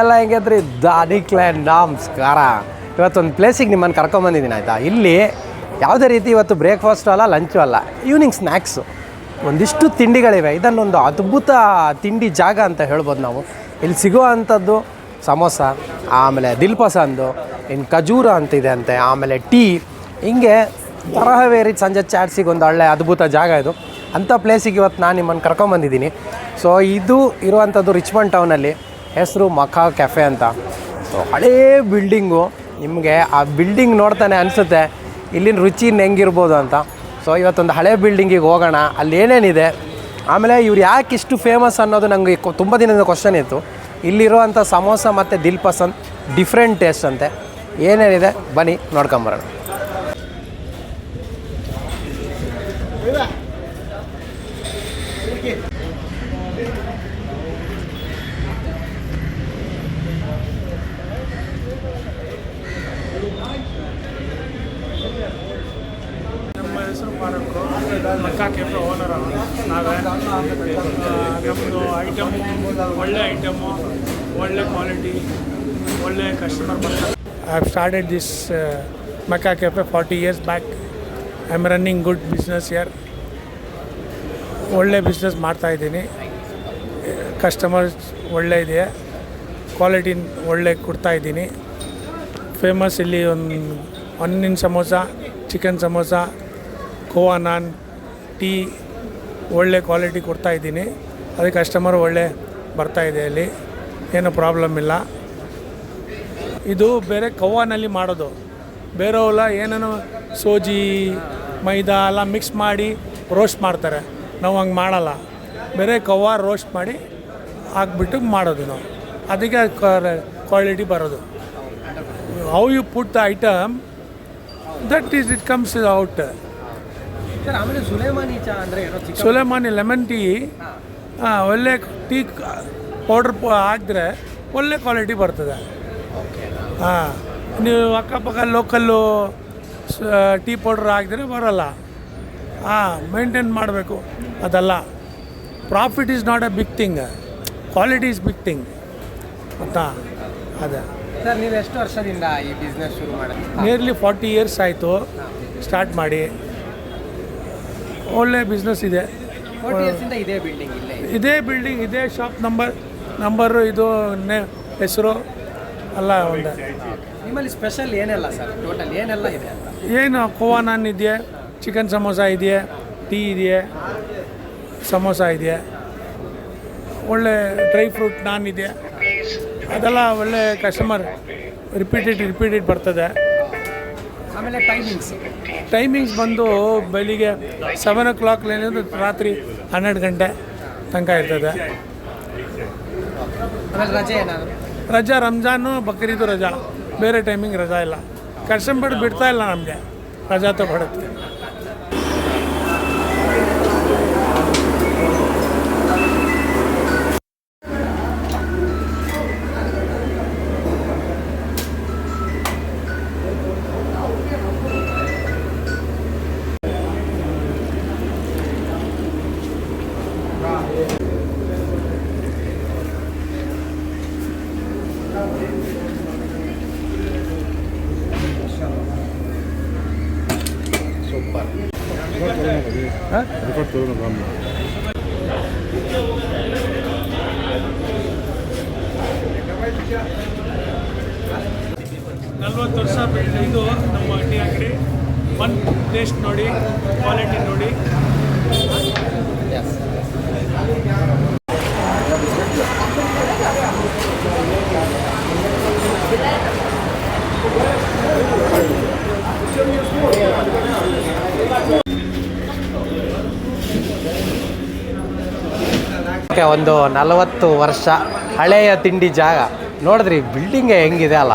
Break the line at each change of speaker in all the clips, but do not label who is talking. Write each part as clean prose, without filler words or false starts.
ಎಲ್ಲ ಹೆಂಗಿದ್ರಿ ದಾನಿಕ್ಲ್ಯಾಂಡ್ ನಮಸ್ಕಾರ. ಇವತ್ತೊಂದು ಪ್ಲೇಸಿಗೆ ನಿಮ್ಮನ್ನು ಕರ್ಕೊಂಬಂದಿದ್ದೀನಿ ಆಯಿತಾ. ಇಲ್ಲಿ ಯಾವುದೇ ರೀತಿ ಇವತ್ತು ಬ್ರೇಕ್ಫಾಸ್ಟು ಅಲ್ಲ, ಲಂಚು ಅಲ್ಲ, ಈವ್ನಿಂಗ್ ಸ್ನ್ಯಾಕ್ಸು ಒಂದಿಷ್ಟು ತಿಂಡಿಗಳಿವೆ. ಇದನ್ನೊಂದು ಅದ್ಭುತ ತಿಂಡಿ ಜಾಗ ಅಂತ ಹೇಳ್ಬೋದು ನಾವು. ಇಲ್ಲಿ ಸಿಗೋ ಅಂಥದ್ದು ಸಮೋಸ, ಆಮೇಲೆ ದಿಲ್ ಪಸಂದು, ಇನ್ನು ಖಜೂರ ಅಂತಿದೆ ಅಂತೆ, ಆಮೇಲೆ ಟೀ, ಹಿಂಗೆ ತರಹವೇರಿ ಸಂಜೆ ಚಾಟ್ಸಿಗೆ ಒಂದು ಒಳ್ಳೆ ಅದ್ಭುತ ಜಾಗ ಇದು. ಅಂಥ ಪ್ಲೇಸಿಗೆ ಇವತ್ತು ನಾನು ನಿಮ್ಮನ್ನು ಕರ್ಕೊಂಬಂದಿದ್ದೀನಿ. ಸೊ ಇದು ಇರುವಂಥದ್ದು ರಿಚ್ಮಂಡ್ ಟೌನಲ್ಲಿ. ಹೆಸರು ಮಖಾ ಕೆಫೆ ಅಂತ. ಸೊ ಹಳೇ ಬಿಲ್ಡಿಂಗು. ನಿಮಗೆ ಆ ಬಿಲ್ಡಿಂಗ್ ನೋಡ್ತಾನೆ ಅನಿಸುತ್ತೆ ಇಲ್ಲಿನ ರುಚಿ ಹೆಂಗಿರ್ಬೋದು ಅಂತ. ಸೊ ಇವತ್ತೊಂದು ಹಳೆ ಬಿಲ್ಡಿಂಗಿಗೆ ಹೋಗೋಣ, ಅಲ್ಲಿ ಏನೇನಿದೆ, ಆಮೇಲೆ ಇವ್ರು ಯಾಕೆ ಇಷ್ಟು ಫೇಮಸ್ ಅನ್ನೋದು ನನಗೆ ತುಂಬ ದಿನದ ಕ್ವಶನ್ ಇತ್ತು. ಇಲ್ಲಿರುವಂಥ ಸಮೋಸ ಮತ್ತು ದಿಲ್ ಪಸಂದ್ ಡಿಫ್ರೆಂಟ್ ಟೇಸ್ಟ್ ಅಂತೆ. ಏನೇನಿದೆ ಬನ್ನಿ ನೋಡ್ಕೊಂಬರೋಣ.
ಮಕ್ಕಾ ಕೆಫೆ ಓನರ್ ನಾವೇ. ನಮ್ಮದು ಐಟಮು ಒಳ್ಳೆ ಐಟಮು, ಒಳ್ಳೆ ಕ್ವಾಲಿಟಿ, ಒಳ್ಳೆ ಕಸ್ಟಮರ್ ಬರ್ತಾರೆ. I have started this Mecca cafe 40 years back. I am running good business year. ಒಳ್ಳೆ ಬಿಸ್ನೆಸ್ ಮಾಡ್ತಾಯಿದ್ದೀನಿ. ಕಸ್ಟಮರ್ಸ್ ಒಳ್ಳೆ ಇದೆ, ಕ್ವಾಲಿಟಿ ಒಳ್ಳೆ ಕೊಡ್ತಾಯಿದ್ದೀನಿ. ಫೇಮಸ್ ಇಲ್ಲಿ onion samosa, chicken samosa, khoa naan, tea ಒಳ್ಳೆ ಕ್ವಾಲಿಟಿ ಕೊಡ್ತಾಯಿದ್ದೀನಿ. ಅದಕ್ಕೆ ಕಸ್ಟಮರ್ ಒಳ್ಳೆ ಬರ್ತಾಯಿದೆ. ಇಲ್ಲಿ ಏನೂ ಪ್ರಾಬ್ಲಮ್ ಇಲ್ಲ. ಇದು ಬೇರೆ ಖೋವಾನಲ್ಲಿ ಮಾಡೋದು, ಬೇರೆವೆಲ್ಲ ಏನೇನೋ ಸೋಜಿ ಮೈದಾ ಎಲ್ಲ ಮಿಕ್ಸ್ ಮಾಡಿ ರೋಸ್ಟ್ ಮಾಡ್ತಾರೆ. ನಾವು ಹಂಗೆ ಮಾಡಲ್ಲ. ಬೇರೆ ಖೋವಾ ರೋಸ್ಟ್ ಮಾಡಿ ಹಾಕ್ಬಿಟ್ಟು ಮಾಡೋದು ನಾವು. ಅದಕ್ಕೆ ಕ್ವಾಲಿಟಿ ಬರೋದು. How you put the item that is it comes out.
ಆಮೇಲೆ ಸುಲೇಮಾನಿ ಚಾ ಅಂದರೆ
ಸುಲೇಮಾನಿ ಲೆಮನ್ ಟೀ ಒಳ್ಳೆ ಟೀ ಪೌಡ್ರ್ ಹಾಕಿದ್ರೆ ಒಳ್ಳೆ ಕ್ವಾಲಿಟಿ ಬರ್ತದೆ. ನೀವು ಅಕ್ಕಪಕ್ಕ ಲೋಕಲ್ಲು ಟೀ ಪೌಡ್ರ್ ಹಾಕಿದ್ರೆ ಬರೋಲ್ಲ. ಮೇಂಟೈನ್ ಮಾಡಬೇಕು. ಅದಲ್ಲ, profit is not a big thing, quality is big thing ಗೊತ್ತಾ. ಅದೇ
ಸರ್, ನೀವು ಎಷ್ಟು ವರ್ಷದಿಂದ ಈ ಬಿಸ್ನೆಸ್ ಶುರು ಮಾಡಿದ್ರಿ?
ನಿಯರ್ಲಿ 40 years ಆಯಿತು ಸ್ಟಾರ್ಟ್ ಮಾಡಿ. ಒಳ್ಳೆ ಬಿಸ್ನೆಸ್ ಇದೆ.
40 years ಇದೇ ಬಿಲ್ಡಿಂಗ್
ಇದೇ ಶಾಪ್ ನಂಬರು ಇದು ಹೆಸರು ಎಲ್ಲ ಒಂದು.
ನಿಮ್ಮಲ್ಲಿ ಸ್ಪೆಷಲ್ ಏನೆಲ್ಲ ಸರ್? ಟೋಟಲ್ ಏನೆಲ್ಲ ಇದೆ ಅಂತ?
ಏನು ಖೋವಾ ನಾನ್ ಇದೆಯಾ, ಚಿಕನ್ ಸಮೋಸ ಇದೆಯಾ, ಟೀ ಇದೆಯಾ, ಸಮೋಸ ಇದೆಯಾ, ಒಳ್ಳೆ ಡ್ರೈ ಫ್ರೂಟ್ ನಾನ್ ಇದೆ. ಅದೆಲ್ಲ ಒಳ್ಳೆ ಕಸ್ಟಮರ್ ರಿಪೀಟೆಡ್ ಬರ್ತದೆ.
ಆಮೇಲೆ
ಟೈಮಿಂಗ್ಸ್ ಬಂದು ಬೆಳಿಗ್ಗೆ 7 o'clock ರಾತ್ರಿ 12 ಗಂಟೆ ತನಕ ಇರ್ತದೆ. ರಜಾ ರಂಜಾನು ಬಕ್ರೀದು ರಜಾ, ಬೇರೆ ಟೈಮಿಂಗ್ ರಜಾ ಇಲ್ಲ. ಕಸ್ಟಮರ್ ಬಿಡ್ತಾ ಇಲ್ಲ ನಮಗೆ ರಜಾ ತಗೊಳಕ್ಕೆ.
ಸೂಪರ್.
ನಲ್ವತ್ತು ವರ್ಷ ಇದು ನಮ್ಮ ಟೀ ಅಂಗಡಿ. ಒಂದು ಟೇಸ್ಟ್ ನೋಡಿ, ಕ್ವಾಲಿಟಿ ನೋಡಿ.
ಓಕೆ, ಒಂದು 40 ವರ್ಷ ಹಳೆಯ ತಿಂಡಿ ಜಾಗ ನೋಡಿದ್ರಿ. ಬಿಲ್ಡಿಂಗೇ ಹೆಂಗಿದೆ ಅಲ್ಲ,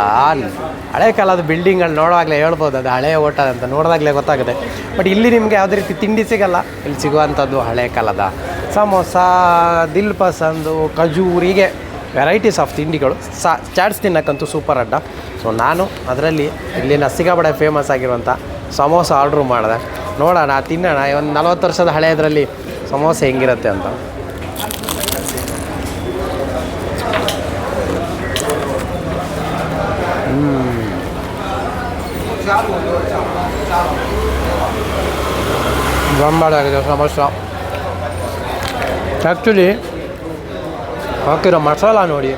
ಹಳೆ ಕಾಲದ ಬಿಲ್ಡಿಂಗ್ಗಳು ನೋಡುವಾಗಲೇ ಹೇಳ್ಬೋದು ಅದು ಹಳೆಯ ಹೋಟೆಲ್ ಅಂತ, ನೋಡಿದಾಗಲೇ ಗೊತ್ತಾಗುತ್ತೆ. ಬಟ್ ಇಲ್ಲಿ ನಿಮಗೆ ಯಾವುದೇ ರೀತಿ ತಿಂಡಿ ಸಿಗಲ್ಲ. ಇಲ್ಲಿ ಸಿಗುವಂಥದ್ದು ಹಳೆ ಕಾಲದ ಸಮೋಸ, ದಿಲ್ ಪಸಂದು, ಖಜೂರ್, ಹೀಗೆ ವೆರೈಟೀಸ್ ಆಫ್ ತಿಂಡಿಗಳು. ಚಾಟ್ಸ್ ತಿನ್ನಕ್ಕಂತೂ ಸೂಪರ್ ಅಡ್ಡ. ಸೊ ನಾನು ಅದರಲ್ಲಿ ಇಲ್ಲಿನ ಸಿಕ್ಕಾಪಟ್ಟೆ ಫೇಮಸ್ ಆಗಿರುವಂಥ ಸಮೋಸ ಆರ್ಡ್ರ್ ಮಾಡಿದೆ. ನೋಡೋಣ, ತಿನ್ನೋಣ. ಒಂದು 40 ವರ್ಷದ ಹಳೆಯದರಲ್ಲಿ ಸಮೋಸ ಹೆಂಗಿರುತ್ತೆ ಅಂತ. ಗಂಬಾಡಾಗಿದೆ ಸಮೋಸ. ಆ್ಯಕ್ಚುಲಿ ಹಾಕಿರೋ ಮಸಾಲ ನೋಡಿ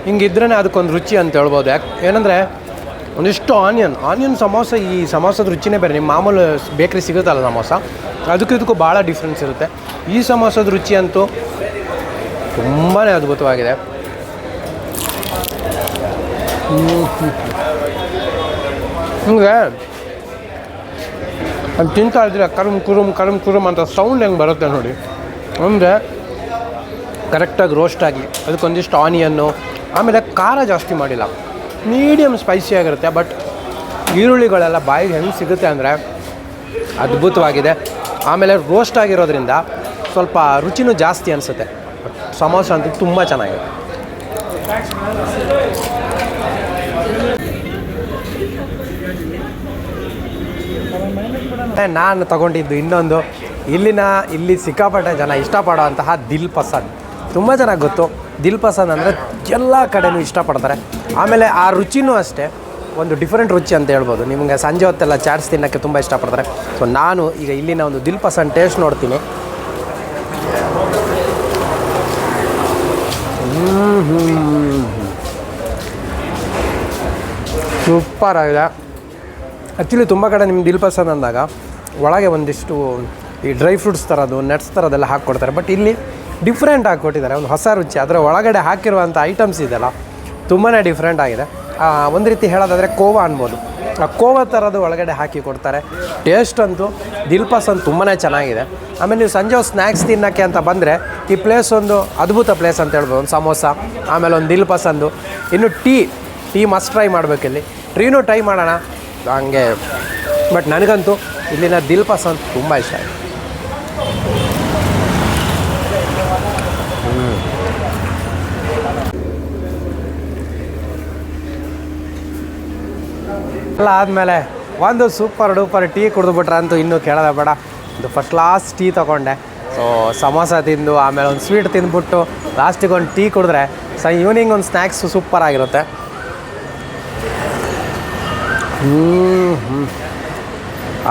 ಹಿಂಗಿದ್ರೇ ಅದಕ್ಕೊಂದು ರುಚಿ ಅಂತ ಹೇಳ್ಬೋದು. ಏನಂದರೆ ಒಂದಿಷ್ಟು ಆನಿಯನ್ ಸಮೋಸ, ಈ ಸಮೋಸದ ರುಚಿನೇ ಬೇರೆ. ನಿಮ್ಮ ಮಾಮೂಲು ಬೇಕ್ರಿ ಸಿಗುತ್ತಲ್ಲ ಸಮೋಸ, ಇದಕ್ಕೂ ಭಾಳ ಡಿಫ್ರೆನ್ಸ್ ಇರುತ್ತೆ. ಈ ಸಮೋಸದ ರುಚಿ ಅಂತೂ ತುಂಬಾ ಅದ್ಭುತವಾಗಿದೆ. ಹಿಂಗೆ ಅದು ತಿಂತಾ ಇದ್ರೆ ಕರುಮ್ ಕುರುಮ್ ಅಂತ ಸೌಂಡ್ ಹೆಂಗೆ ಬರುತ್ತೆ ನೋಡಿ. ಅಂದರೆ ಕರೆಕ್ಟಾಗಿ ರೋಸ್ಟ್ ಆಗಿ ಅದಕ್ಕೊಂದಿಷ್ಟು ಆನಿಯನ್ನು, ಆಮೇಲೆ ಖಾರ ಜಾಸ್ತಿ ಮಾಡಿಲ್ಲ, ಮೀಡಿಯಮ್ ಸ್ಪೈಸಿಯಾಗಿರುತ್ತೆ. ಬಟ್ ಈರುಳ್ಳಿಗಳೆಲ್ಲ ಬಾಯಿಗೆ ಹೆಂಗೆ ಸಿಗುತ್ತೆ ಅಂದರೆ ಅದ್ಭುತವಾಗಿದೆ. ಆಮೇಲೆ ರೋಸ್ಟ್ ಆಗಿರೋದ್ರಿಂದ ಸ್ವಲ್ಪ ರುಚಿನೂ ಜಾಸ್ತಿ ಅನಿಸುತ್ತೆ. ಸಮೋಸ ಅಂತೂ ತುಂಬ ಚೆನ್ನಾಗಿದೆ. ನಾನು ತಗೊಂಡಿದ್ದು ಇನ್ನೊಂದು, ಇಲ್ಲಿ ಸಿಕ್ಕಾಪಟ್ಟೆ ಜನ ಇಷ್ಟಪಡೋವಂತಹ ದಿಲ್ ಪಸಂದ್. ತುಂಬ ಚೆನ್ನಾಗಿ ಗೊತ್ತು, ದಿಲ್ ಪಸಂದ್ ಅಂದರೆ ಎಲ್ಲ ಕಡೆನೂ ಇಷ್ಟಪಡ್ತಾರೆ. ಆಮೇಲೆ ಆ ರುಚಿನೂ ಅಷ್ಟೇ ಒಂದು ಡಿಫ್ರೆಂಟ್ ರುಚಿ ಅಂತ ಹೇಳ್ಬೋದು. ನಿಮಗೆ ಸಂಜೆ ಹೊತ್ತೆಲ್ಲ ಚಾಟ್ಸ್ ತಿನ್ನೋಕ್ಕೆ ತುಂಬ ಇಷ್ಟಪಡ್ತಾರೆ. ಸೊ ನಾನು ಈಗ ಇಲ್ಲಿನ ಒಂದು ದಿಲ್ ಪಸಂದ್ ಟೇಸ್ಟ್ ನೋಡ್ತೀನಿ. ಸೂಪರ್ ಆಗಿದೆ. ಆ್ಯಕ್ಚುಲಿ ತುಂಬ ಕಡೆ ನಿಮ್ಮ ದಿಲ್ ಪಸಂದ್ ಅಂದಾಗ ಒಳಗೆ ಒಂದಿಷ್ಟು ಈ ಡ್ರೈ ಫ್ರೂಟ್ಸ್ ಥರದ್ದು, ನಟ್ಸ್ ಥರದ್ದೆಲ್ಲ ಹಾಕ್ಕೊಡ್ತಾರೆ. ಬಟ್ ಇಲ್ಲಿ ಡಿಫ್ರೆಂಟ್ ಹಾಕ್ಕೊಟ್ಟಿದ್ದಾರೆ, ಒಂದು ಹೊಸ ರುಚಿ. ಅದರ ಒಳಗಡೆ ಹಾಕಿರುವಂಥ ಐಟಮ್ಸ್ ಇದೆಯಲ್ಲ ತುಂಬಾ ಡಿಫ್ರೆಂಟ್ ಆಗಿದೆ. ಒಂದು ರೀತಿ ಹೇಳೋದಾದರೆ ಕೋವಾ ಅನ್ಬೋದು. ಆ ಕೋವಾ ಥರದ್ದು ಒಳಗಡೆ ಹಾಕಿ ಕೊಡ್ತಾರೆ. ಟೇಸ್ಟ್ ಅಂತೂ ದಿಲ್ ಪಸಂದ್ ತುಂಬಾ ಚೆನ್ನಾಗಿದೆ. ಆಮೇಲೆ ನೀವು ಸಂಜೆ ಸ್ನ್ಯಾಕ್ಸ್ ತಿನ್ನೋಕ್ಕೆ ಅಂತ ಬಂದರೆ ಈ ಪ್ಲೇಸ್ ಒಂದು ಅದ್ಭುತ ಪ್ಲೇಸ್ ಅಂತ ಹೇಳ್ಬೋದು. ಒಂದು ಸಮೋಸ, ಆಮೇಲೆ ಒಂದು ದಿಲ್ ಪಸಂದು, ಇನ್ನು ಟೀ ಮಸ್ಟ್ ಟ್ರೈ ಮಾಡಬೇಕಿಲ್ಲಿ. ಟ್ರೀನೂ ಟ್ರೈ ಮಾಡೋಣ ಹಂಗೆ. ಬಟ್ ನನಗಂತೂ ಇಲ್ಲಿನ ದಿಲ್ ಪಸಂದ್ ತುಂಬ ಇಷ್ಟ ಆಯಿತು. ಎಲ್ಲ ಆದಮೇಲೆ ಒಂದು ಸೂಪರ್ ಡೂಪರ್ ಟೀ ಕುಡಿದ್ಬಿಟ್ರೆ ಅಂತೂ ಇನ್ನೂ ಕೇಳೋದ ಬೇಡ. ಒಂದು ಫಸ್ಟ್ ಕ್ಲಾಸ್ ಟೀ ತೊಗೊಂಡೆ. ಸೊ ಸಮೋಸ ತಿಂದು ಆಮೇಲೆ ಒಂದು ಸ್ವೀಟ್ ತಿಂದ್ಬಿಟ್ಟು ಲಾಸ್ಟಿಗೆ ಒಂದು ಟೀ ಕುಡಿದ್ರೆ ಈವ್ನಿಂಗ್ ಒಂದು ಸ್ನ್ಯಾಕ್ಸು ಸೂಪರ್ ಆಗಿರುತ್ತೆ.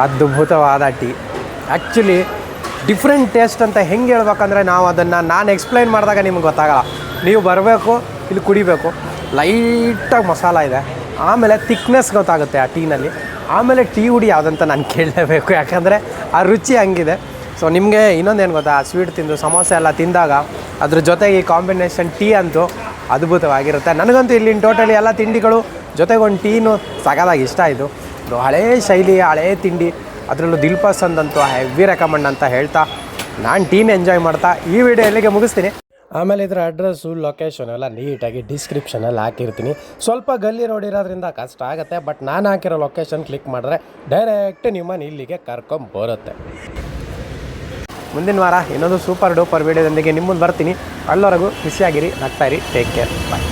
ಅದ್ಭುತವಾದ ಟೀ. ಆ್ಯಕ್ಚುಲಿ ಡಿಫ್ರೆಂಟ್ ಟೇಸ್ಟ್ ಅಂತ ಹೆಂಗೆ ಹೇಳ್ಬೇಕಂದ್ರೆ ನಾನು ಎಕ್ಸ್ಪ್ಲೈನ್ ಮಾಡಿದಾಗ ನಿಮ್ಗೆ ಗೊತ್ತಾಗಲ್ಲ. ನೀವು ಬರಬೇಕು, ಇಲ್ಲಿ ಕುಡಿಬೇಕು. ಲೈಟಾಗಿ ಮಸಾಲ ಇದೆ, ಆಮೇಲೆ ತಿಕ್ನೆಸ್ ಗೊತ್ತಾಗುತ್ತೆ ಆ ಟೀನಲ್ಲಿ. ಆಮೇಲೆ ಟೀ ಹುಡಿ ಯಾವುದಂತ ನಾನು ಕೇಳಲೇಬೇಕು, ಯಾಕಂದರೆ ಆ ರುಚಿ ಹಂಗಿದೆ. ಸೊ ನಿಮಗೆ ಇನ್ನೊಂದೇನು ಗೊತ್ತಾ, ಸ್ವೀಟ್ ತಿಂದು ಸಮೋಸ ಎಲ್ಲ ತಿಂದಾಗ ಅದ್ರ ಜೊತೆಗೆ ಈ ಕಾಂಬಿನೇಷನ್ ಟೀ ಅಂತೂ ಅದ್ಭುತವಾಗಿರುತ್ತೆ. ನನಗಂತೂ ಇಲ್ಲಿನ ಟೋಟಲಿ ಎಲ್ಲ ತಿಂಡಿಗಳು ಜೊತೆಗೆ ಒಂದು ಟೀನು ಸಗದಾಗಿ ಇಷ್ಟ ಆಯಿತು. ಇದು ಹಳೇ ಶೈಲಿಯ ಹಳೇ ತಿಂಡಿ, ಅದರಲ್ಲೂ ದಿಲ್ ಪಸಂದ್ ಅಂತೂ ಹೆವಿ ರೆಕಮೆಂಡ್ ಅಂತ ಹೇಳ್ತಾ ನಾನು ಟೀನ ಎಂಜಾಯ್ ಮಾಡ್ತಾ ಈ ವಿಡಿಯೋ ಎಲ್ಲಿಗೆ ಮುಗಿಸ್ತೀನಿ. ಆಮೇಲೆ ಇದರ ಅಡ್ರೆಸ್ಸು, ಲೊಕೇಶನ್ ಎಲ್ಲ ನೀಟಾಗಿ ಡಿಸ್ಕ್ರಿಪ್ಷನಲ್ಲಿ ಹಾಕಿರ್ತೀನಿ. ಸ್ವಲ್ಪ ಗಲ್ಲಿ ರೋಡ್ ಇರೋದ್ರಿಂದ ಕಷ್ಟ ಆಗುತ್ತೆ, ಬಟ್ ನಾನು ಹಾಕಿರೋ ಲೊಕೇಶನ್ ಕ್ಲಿಕ್ ಮಾಡಿದ್ರೆ ಡೈರೆಕ್ಟ್ ನಿಮ್ಮನ್ನು ಇಲ್ಲಿಗೆ ಕರ್ಕೊಂಬರುತ್ತೆ. ಮುಂದಿನ ವಾರ ಇನ್ನೊಂದು ಸೂಪರ್ ಡೂಪರ್ ವೀಡಿಯೋದೊಂದಿಗೆ ನಿಮ್ಮ ಮುಂದೆ ಬರ್ತೀನಿ. ಅಲ್ಲಿವರೆಗೂ ಖುಷಿಯಾಗಿರಿ, ನಗ್ತಾಯಿರಿ. ಟೇಕ್ ಕೇರ್, ಬಾಯ್.